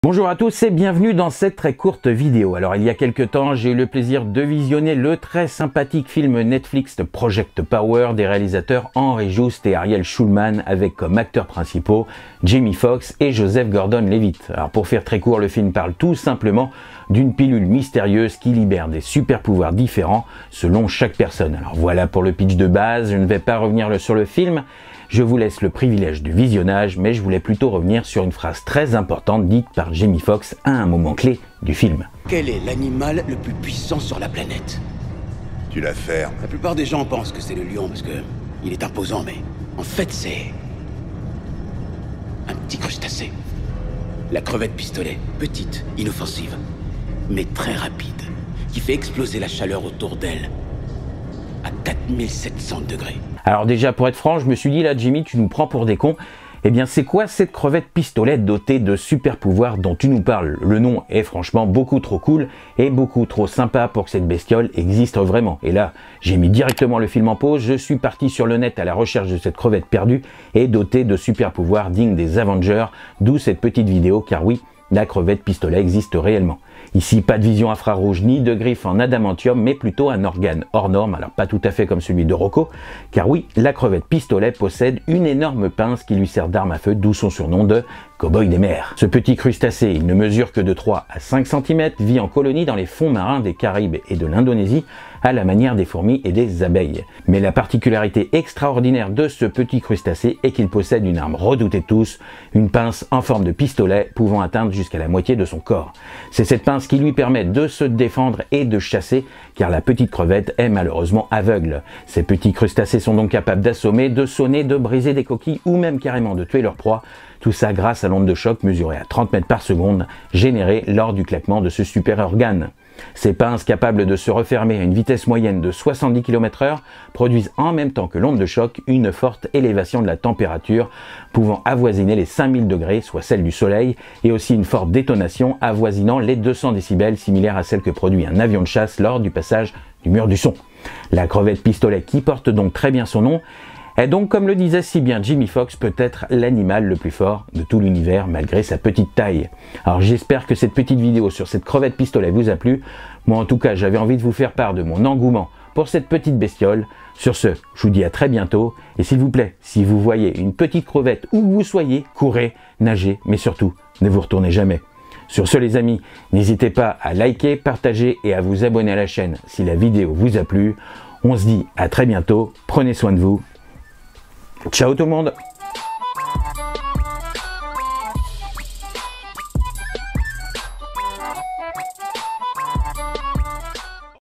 Bonjour à tous et bienvenue dans cette très courte vidéo. Alors il y a quelques temps, j'ai eu le plaisir de visionner le très sympathique film Netflix Project Power des réalisateurs Henry Joost et Ariel Schulman avec comme acteurs principaux Jamie Foxx et Joseph Gordon-Levitt. Alors pour faire très court, le film parle tout simplement d'une pilule mystérieuse qui libère des super pouvoirs différents selon chaque personne. Alors voilà pour le pitch de base, je ne vais pas revenir sur le film. Je vous laisse le privilège du visionnage, mais je voulais plutôt revenir sur une phrase très importante dite par Jamie Foxx à un moment clé du film. Quel est l'animal le plus puissant sur la planète? Tu la fermes. La plupart des gens pensent que c'est le lion parce que il est imposant, mais en fait c'est un petit crustacé. La crevette pistolet, petite, inoffensive, mais très rapide, qui fait exploser la chaleur autour d'elle à 4700 degrés. Alors déjà, pour être franc, je me suis dit là, Jimmy, tu nous prends pour des cons. Eh bien, c'est quoi cette crevette pistolet dotée de super pouvoirs dont tu nous parles? Le nom est franchement beaucoup trop cool et beaucoup trop sympa pour que cette bestiole existe vraiment. Et là, j'ai mis directement le film en pause, je suis parti sur le net à la recherche de cette crevette perdue et dotée de super pouvoirs dignes des Avengers, d'où cette petite vidéo, car oui, la crevette pistolet existe réellement. Ici, pas de vision infrarouge ni de griffe en adamantium, mais plutôt un organe hors norme, alors pas tout à fait comme celui de Rocco, car oui, la crevette pistolet possède une énorme pince qui lui sert d'arme à feu, d'où son surnom de cow-boy des mers. Ce petit crustacé, il ne mesure que de 3 à 5 cm, vit en colonie dans les fonds marins des Caraïbes et de l'Indonésie, à la manière des fourmis et des abeilles. Mais la particularité extraordinaire de ce petit crustacé est qu'il possède une arme redoutée de tous, une pince en forme de pistolet pouvant atteindre jusqu'à la moitié de son corps. C'est cette pince qui lui permet de se défendre et de chasser, car la petite crevette est malheureusement aveugle. Ces petits crustacés sont donc capables d'assommer, de sonner, de briser des coquilles ou même carrément de tuer leur proie. Tout ça grâce à l'onde de choc mesurée à 30 mètres par seconde, générée lors du claquement de ce super organe. Ces pinces capables de se refermer à une vitesse moyenne de 70 km/h produisent en même temps que l'onde de choc une forte élévation de la température, pouvant avoisiner les 5000 degrés, soit celle du soleil, et aussi une forte détonation avoisinant les 200 décibels, similaire à celle que produit un avion de chasse lors du passage du mur du son. La crevette pistolet, qui porte donc très bien son nom, est donc, comme le disait si bien Jamie Foxx, peut-être l'animal le plus fort de tout l'univers malgré sa petite taille. Alors j'espère que cette petite vidéo sur cette crevette pistolet vous a plu. Moi en tout cas, j'avais envie de vous faire part de mon engouement pour cette petite bestiole. Sur ce, je vous dis à très bientôt. Et s'il vous plaît, si vous voyez une petite crevette où que vous soyez, courez, nagez, mais surtout, ne vous retournez jamais. Sur ce les amis, n'hésitez pas à liker, partager et à vous abonner à la chaîne si la vidéo vous a plu. On se dit à très bientôt, prenez soin de vous. Ciao tout le monde!